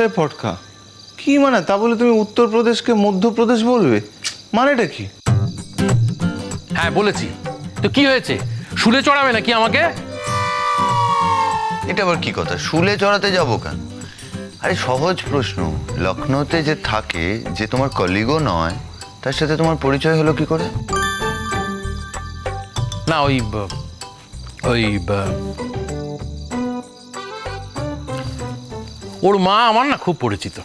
এ পটকা, কি মানে? তা বলে তুমি উত্তরপ্রদেশকে মধ্যপ্রদেশ বলবে? মানেটা কি? হ্যাঁ বলেছি তো, কি হয়েছে? শুলে চড়াবে নাকি আমাকে? এটা আবার কি কথা? শুলে চড়াতে যাবো কেন? আরে সহজ প্রশ্ন, লখনৌতে যে থাকে, যে তোমার কলিগও নয়, তার সাথে তোমার পরিচয় হলো কি করে? না ওই ওর মা আমার না খুব পরিচিত।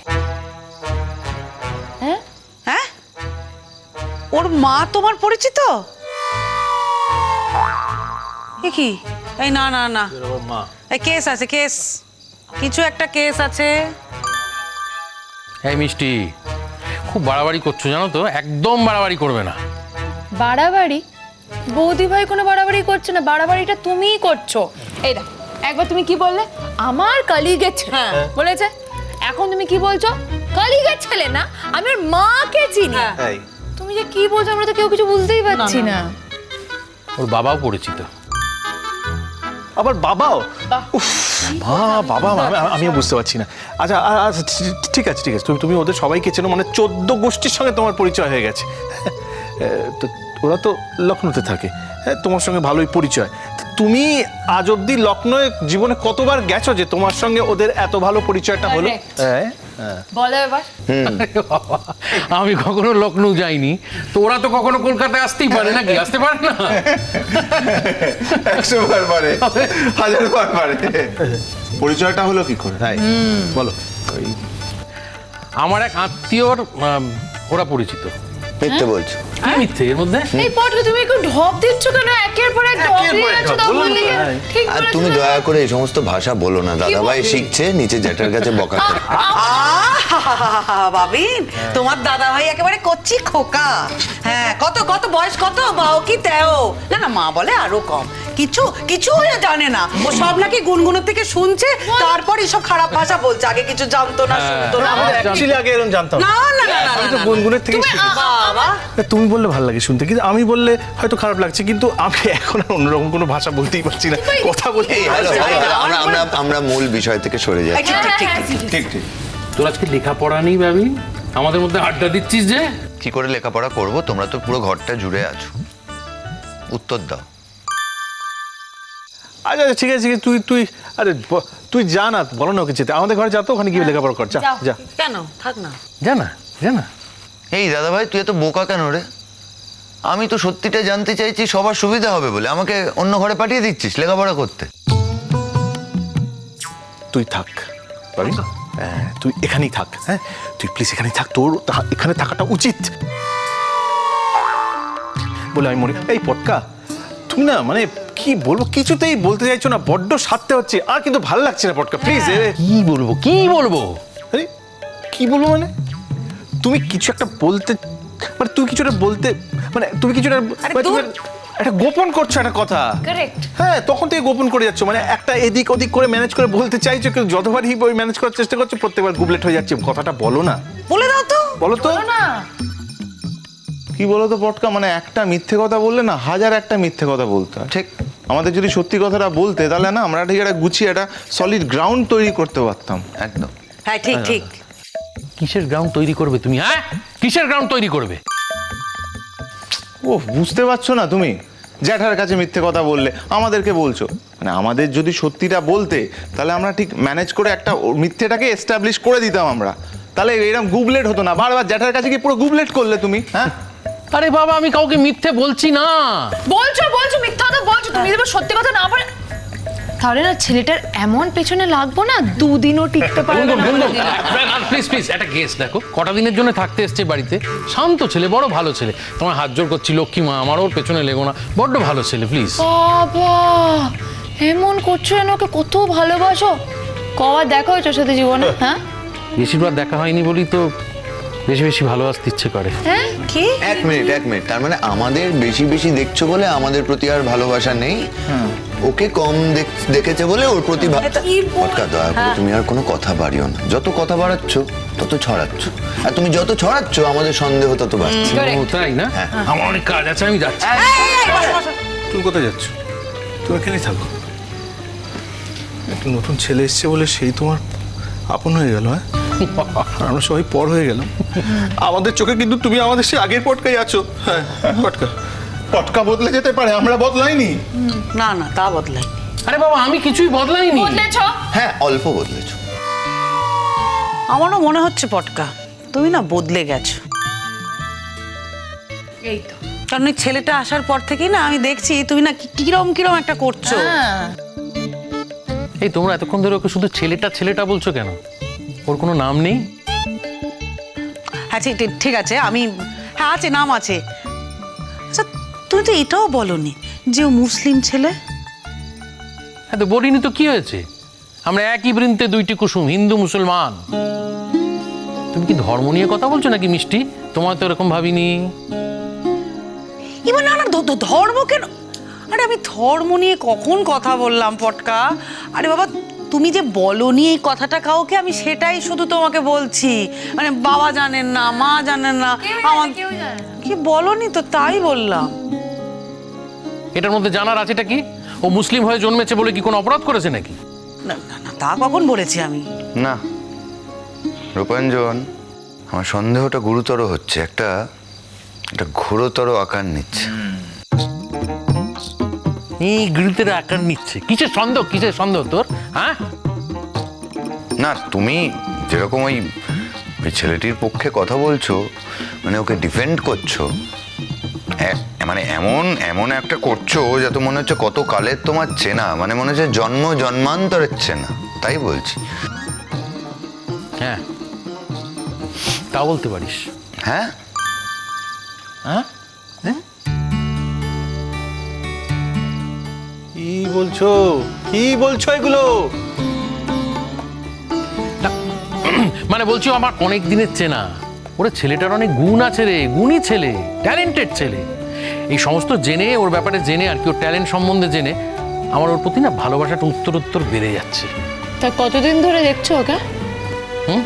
হ্যাঁ, ওর মা তোমার পরিচিত? এ কি? এই না না না, এই কেস আছে, কেস, কিছু একটা কেস আছে। এই মিষ্টি, খুব বাড়াবাড়ি করছো জানো তো, একদম বাড়াবাড়ি করবে না। বাড়াবাড়ি? বৌদি ভাই কোনো বাড়াবাড়ি করছে না, বাড়াবাড়িটা তুমিই করছো। এই দেখ, একবার তুমি কি বললে? আমার কলিগের ছেলে বলেছে, এখন তুমি কি বলছো? কলিগের ছেলে না, আমি ওর মাকে চিনি। তুমি যে কি বলছো আমরা তো কেউ কিছু বুঝতেই পারছি না। ওর বাবাও পরিচিত। আবার বাবাও? উফ, মা বাবা, আমিও বুঝতে পারছি না। আচ্ছা আচ্ছা, ঠিক আছে ঠিক আছে, তুমি ওদের সবাইকে চেনো, মানে 14 গোষ্ঠীর সঙ্গে তোমার পরিচয় হয়ে গেছে। তো ওরা তো লখনৌতে থাকে, হ্যাঁ, তোমার সঙ্গে ভালোই পরিচয়। তুমি আজ অব্দি লখনৌয়ে জীবনে কতবার গেছো যে তোমার সঙ্গে ওদের এত ভালো পরিচয়টা হলো? বলো এবার। আমি কখনো লখনৌ যাইনি, তো ওরা তো কখনো কলকাতায় আসতেই পারে নাকি? আসতে পারে না? 100 বার পারে, 1000 বার পারে। পরিচয়টা হলো কি করে? বলো। আমার এক আত্মীয়র ওরা পরিচিত। মিথ্যে বলছো? কি মিথ্যে এর মধ্যে? এই পটকে তুমি একটু ঢপ দিচ্ছ কেন? একের পর এক ঢপ দিয়ে যাচ্ছ, তাও বললে ঠিক আর বলেছো তুমি না? দয়া করে এই সমস্ত ভাষা বলো না, দাদাভাই শিখছে, নিচে জ্যাঠার কাছে বকা করে। বাবিন, তোমার দাদা ভাই একেবারে কচ্ছি খোকা। হ্যাঁ, কত কত বয়স, কত বাও কি তেও? না না, মা বলে আরো কম। কিছু জানে না, ও সব নাকি গুনগুনোর থেকে শুনছে, তারপর এইসব খারাপ ভাষা বলছে। আগে কিছু জানতো না, শুনতো না। অ্যাকচুয়ালি আগে এরকম জানতাম না না না না, আমি তো গুনগুনের থেকে শিখেছি। বাবা, তুমি বললে ভালো লাগে শুনতে, কিন্তু আমি বললে হয়তো খারাপ লাগছে, কিন্তু আমি এখন আর অন্যরকম কোনো ভাষা বলতেই পারছি না, কথা বলতে। এই হ্যালো, আমরা মূল বিষয় থেকে সরে যাই। ঠিক ঠিক ঠিক ঠিক ঠিক। তোর আজকে লেখাপড়া নেই ভাবি, আমাদের মধ্যে আড্ডা দিচ্ছিস যে? কি করে লেখাপড়া করব? তোমরা তো পুরো ঘরটা জুড়ে আছো। উত্তর দাও। আচ্ছা ঠিক আছে ঠিক আছে, আরে তুই যা না, বলো না ওকে যেতে, আমাদের ঘরে যা তো, ওখানে গিয়ে লেখাপড়া কর, যা যা। কেন? থাক না। জানা জানা এই দাদাভাই, তুই এত বোকা কেন রে? আমি তো সত্যিটা জানতে চাইছি, সবার সুবিধা হবে বলে আমাকে অন্য ঘরে পাঠিয়ে দিচ্ছিস লেখাপড়া করতে। তুই থাক পারিস, তুই এখানেই থাক, হ্যাঁ, তুই প্লিজ এখানেই থাক, তোর এখানে থাকাটা উচিত বলে আমি মনে। এই পটকা, তুমি না মানে কি বলবো, কিছুতেই বলতে চাইছো না, বড্ড সাধতে হচ্ছে, আর কিন্তু ভালো লাগছে না পটকা, প্লিজ। কি বলবো কি বলবো? আরে কি বলবো মানে, তুমি কিছু একটা বলতে, মানে তুমি কিছুটা বলতে, মানে তুমি কিছুটা একটা গোপন করছো একটা কথা। কারেক্ট। হ্যাঁ, তখন থেকে গোপন করে যাচ্ছ, মানে একটা এদিক ওদিক করে ম্যানেজ করে বলতে চাইছো, কিন্তু যতবারই ওই ম্যানেজ করার চেষ্টা করছো প্রত্যেকবার গুবলেট হয়ে যাচ্ছে। কথাটা বলো না, বলে দাও তো। বলো তো। বলো না। কি বলো তো পটকা, মানে একটা মিথ্যে কথা বললে না 1000 একটা মিথ্যে কথা বলতে হয়। ঠিক। আমাদের যদি সত্যি কথাটা বলতে, তাহলে না আমরা ঠিক একটা গুছিয়ে একটা সলিড গ্রাউন্ড তৈরি করতে পারতাম। একদম। হ্যাঁ ঠিক ঠিক। কিসের গ্রাউন্ড তৈরি করবে তুমি? হ্যাঁ, কিসের গ্রাউন্ড তৈরি করবে? ও বুঝতে পারছো না তুমি? জ্যাঠার কাছে মিথ্যে কথা বললে আমাদেরকে বলছো, মানে আমাদের যদি সত্যিটা বলতে, তাহলে আমরা ঠিক ম্যানেজ করে একটা মিথ্যেটাকে এস্টাবলিশ করে দিতাম আমরা, তাহলে এরকম গুবলেট হতো না। বারবার জ্যাঠার কাছে গিয়ে পুরো গুবলেট করলে তুমি। হ্যাঁ, আরে বাবা, আমি কাউকে মিথ্যে বলছি না। বলছো মিথ্যা কথা বলছো, তুমি যদি বলো সত্যি কথা না বলে, তাহলে না ছেলেটার এমন পেছনে লাগবো না, দুদিনও টিকতে পারবে না। প্লিজ প্লিজ, একটা গেস্ট দেখো, কটা দিনের জন্য থাকতে এসছে বাড়িতে, শান্ত ছেলে, বড় ভালো ছেলে, তোমার হাত জোর করছি, লক্ষ্মী মা আমার, ওর পেছনে লেগো না, বড্ড ভালো ছেলে, প্লিজ। বাবা, এমন করছো যেন ওকে কত ভালোবাসো। কবার দেখা হয়েছে ওর সাথে জীবনে? হ্যাঁ, বেশিরভাগ দেখা হয়নি বলি তো বেশি বেশি ভালোবাসতে ইচ্ছে করে। হ্যাঁ কি? এক মিনিট, তার মানে আমাদের বেশি বেশি দেখছো বলে আমাদের প্রতি আর ভালোবাসা নেই, ওকে কম দেখেছে বলে ওর প্রতি পটকা, দয়া করে তুমি আর কোনো কথা বাড়িও না। যত কথা বাড়াচ্ছ তত ছড়াচ্ছ, আর তুমি যত ছড়াচ্ছ আমাদের সন্দেহ তত বাড়ছে। ও তাই না? আমার অনেক কাজ আছে, আমি যাচ্ছি। তুমি কোথায় যাচ্ছ? তুমি এখানেই থাকো। একটা নতুন ছেলে এসছে বলে সেই তোমার আপন হয়ে গেল? হ্যাঁ, আমরা সবাই পর হয়ে গেলাম। আমাদের চোখে কিন্তু তুমি আমাদের সে আগের পটকাই আছো। হ্যাঁ, পটকা। পটকা বদলে যেতে পারে, আমরা বদলাইনি। না না, তা বদলাই। আরে বাবা, আমি কিছুই বদলাইনি। বদলেছো? হ্যাঁ, অল্প বদলেছো। আমারও মনে হচ্ছে পটকা, তুমি না বদলে গেছো। এই তো। কারণ ওই ছেলেটা আসার পর থেকেই না আমি দেখছি তুমি না কিরম কিরম একটা করছো। হ্যাঁ। এই তোমরা এতক্ষণ ধরে ওকে শুধু ছেলেটা ছেলেটা বলছো কেন? ওর কোনো নাম নেই? হ্যাঁ ঠিক আছে, আমি হ্যাঁ আছে, নাম আছে। আচ্ছা তুমি তো এটাও বলনি যে ও মুসলিম ছেলে। হ্যাঁ তো বলিনি তো, কি হয়েছে? আমরা একই বৃন্তে দুইটি কুসুম, হিন্দু মুসলমান। তুমি কি ধর্ম নিয়ে কথা বলছো নাকি মিষ্টি? তোমার তো এরকম ভাবিনি। এবার না না ধর্ম কেন? আরে আমি ধর্ম নিয়ে কখন কথা বললাম পটকা? আরে বাবা, তুমি যে বলনি এই কথাটা কাউকে, আমি সেটাই শুধু তোমাকে বলছি। মানে বাবা জানেন না, মা জানেন না, আমার কেউ জানে না। কি বলনি তো, তাই বললাম। এটার মধ্যে জানার আছেটা কি? ও মুসলিম হয়ে জন্মেছে বলে কি কোনো অপরাধ করেছে নাকি? না না না, তা কখন বলেছি আমি? না রূপাঞ্জন, আমার সন্দেহটা গুরুতর হচ্ছে, একটা ঘোরতর আকার নিচ্ছে। এই গৃহীতের আকার নিচ্ছে। কিসের সন্দেহ, কিসের সন্দেহ তোর? হ্যাঁ, না তুমি যেরকম ওই ছেলেটির পক্ষে কথা বলছো, মানে ওকে ডিফেন্ড করছো, মানে এমন এমন একটা করছো যাতে মনে হচ্ছে কত কালের তোমার চেনা, মানে মনে হচ্ছে জন্ম জন্মান্তরের চেনা, তাই বলছি। হ্যাঁ, তা বলতে পারিস। হ্যাঁ, হ্যাঁ, কি বলছো, কি বলছো এগুলো? মানে বলছি আমার অনেক দিনের চেনা। ওরে ছেলেটার অনেক গুণ আছে রে, গুণী ছেলে, ট্যালেন্টেড ছেলে। এই সমস্ত জেনে, ওর ব্যাপারে জেনে আর কি, ওর ট্যালেন্ট সম্বন্ধে জেনে আমার ওর প্রতি না ভালোবাসাটা উত্তরোত্তর বেড়ে যাচ্ছে। তা কতদিন ধরে দেখছো ওকে? হুম?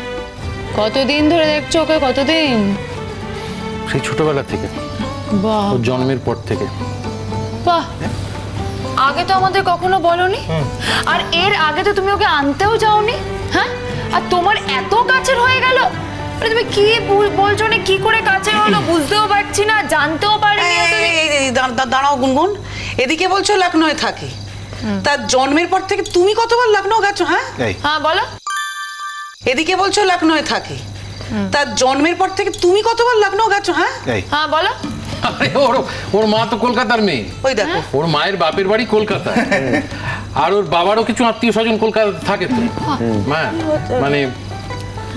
কতদিন ধরে দেখছো ওকে? কতদিন? সেই ছোটবেলা থেকে, বাহ ওর জন্মের পর থেকে। বাহ, আগে তো আমাদের কখনো বলনি। আর এর আগে তো তুমি ওকে আনতেও যাওনি। হ্যাঁ, আর তোমার এত কাছের হয়ে গেল। আরে তুমি কি বলছো? না কি করে কাছে হলো বুঝতেও পারছি না, জানতেও পারিনি। দাঁড়াও গুনগুন, এদিকে বলছো লখনৌয়ে থাকে, তার জন্মের পর থেকে তুমি কতবার লখনৌ গেছো? হ্যাঁ এই, হ্যাঁ বলো। এদিকে বলছো লখনৌয়ে থাকে, তার জন্মের পর থেকে তুমি কতবার লখনৌ গেছো? হ্যাঁ এই, হ্যাঁ বলো। আরে ওর মা তো কলকাতার মেয়ে। ওই দেখো, ওর মায়ের বাপের বাড়ি কলকাতা, আর ওর বাবারও কিছু আত্মীয় স্বজন কলকাতা থাকে তো। হ্যাঁ, মানে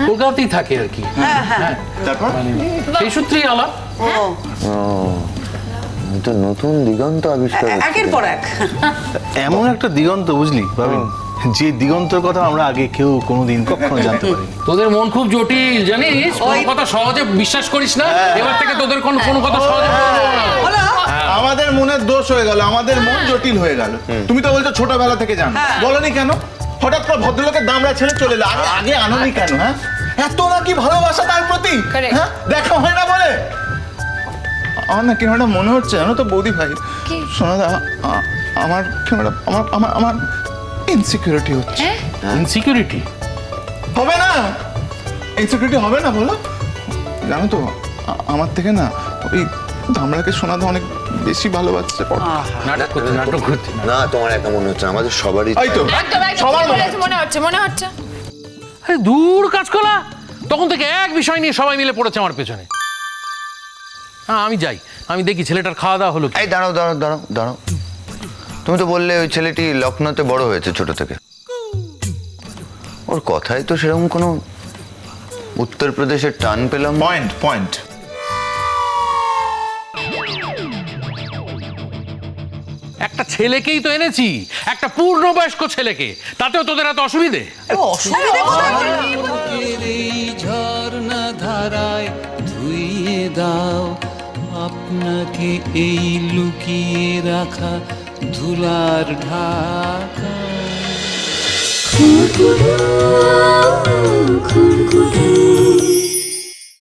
কলকাতাতেই থাকে আর কি। হ্যাঁ, তারপর মানে সেই সূত্রেই আলাপ। তো নতুন দিগন্ত আবিষ্কার হচ্ছে। একের পর এক। এমন একটা দিগন্ত, বুঝলি ভাবিন, যে দিগন্তের কথা আমরা আগে কেউ কোনোদিন কখনো জানতে পারিনি। তোদের মন খুব জটিল জানিস, কোনো কথা সহজে বিশ্বাস করিস না। এবার থেকে তোদের কোনো কথা সহজে বলবো না। বলো। আমাদের মনের দোষ হয়ে গেল, আমাদের মন জটিল হয়ে গেল। তুমি তো বলছো ছোটবেলা থেকে জানো, বলনি কেন? হঠাৎ করে ভদ্রলোকের দামড়া ছেড়ে চলে এলো, আগে আনোনি কেন? হ্যাঁ, এত নাকি ভালোবাসা তার প্রতি? Correct. হ্যাঁ, দেখা হয় না বলে? আমার না কেন মনে হচ্ছে, জানো তো বৌদি ভাই, কি? শোনো দা, আমার কেন আমার আমার আমার ইনসিকিউরিটি হচ্ছে। ইনসিকিউরিটি হবে না? ইনসিকিউরিটি হবে না বলো? জানো তো আমার থেকে না ওই ধামড়াকে শোনাতে অনেক বেশি ভালোবাসছে। নাটক করতে। না, তোমার একা মনে হচ্ছে, আমাদের সবারই এই তো একদম একদম সবার ঠিক মনে বলেছো, মনে হচ্ছে মনে হচ্ছে। আরে দূর কাজকলা, তখন থেকে এক বিষয় নিয়ে সবাই মিলে পড়েছে আমার পেছনে। হ্যাঁ, আমি যাই, আমি দেখি ছেলেটার খাওয়া দাওয়া হলো কি। এই দাঁড়াও দাঁড়াও দাঁড়াও দাঁড়াও, তুমি তো বললে ওই ছেলেটি লখনৌতে বড় হয়েছে ছোট থেকে। ওর কথাই তো সেরকম কোনো উত্তরপ্রদেশের টান পেলাম না। পয়েন্ট একটা ছেলেকেই তো এনেছি, একটা পূর্ণবয়স্ক ছেলেকে, তাতেও তোদের এত অসুবিধে? অসুবিধা কোথায়? এই ঝর্ণা ধারায় ধুইয়ে দাও আপনাকে এই লুকিয়ে রাখা ধুলার ঢাকা। খুরকুরু খুরকুরু